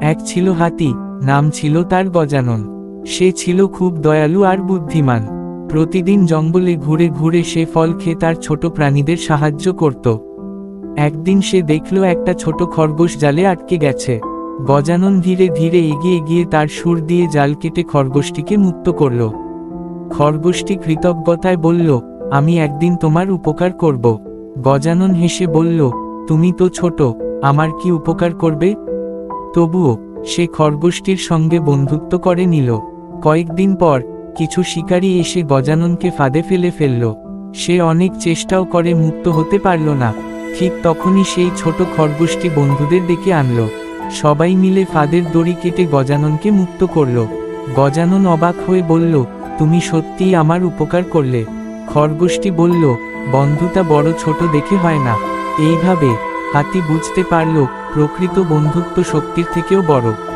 এক ছিল হাতি, নাম ছিল তার গজানন। সে ছিল খুব দয়ালু আর বুদ্ধিমান। প্রতিদিন জঙ্গলে ঘুরে ঘুরে সে ফল খেয়ে তার ছোট প্রাণীদের সাহায্য করত। একদিন সে দেখল একটা ছোট খরগোশ জালে আটকে গেছে। গজানন ধীরে ধীরে এগিয়ে গিয়ে তার সুর দিয়ে জাল কেটে খরগোশটিকে মুক্ত করল। খরগোশটি কৃতজ্ঞতায় বলল, আমি একদিন তোমার উপকার করব। গজানন হেসে বলল, তুমি তো ছোট, আমার কি উপকার করবে? তবুও সে খরগোশটির সঙ্গে বন্ধুত্ব করে নিল। কয়েকদিন পর কিছু শিকারী এসে গজাননকে ফাঁদে ফেলল। সে অনেক চেষ্টাও করে মুক্ত হতে পারল না। ঠিক তখনই সেই ছোট খরগোশটি বন্ধুদের ডেকে আনল। সবাই মিলে ফাঁদের দড়ি কেটে গজাননকে মুক্ত করল। গজানন অবাক হয়ে বলল, তুমি সত্যিই আমার উপকার করলে। খরগোশটি বলল, বন্ধুতা বড় ছোট দেখে হয় না। এইভাবে হাতি বুঝতে পারল, প্রকৃত বন্ধুত্ব শক্তির থেকেও বড়।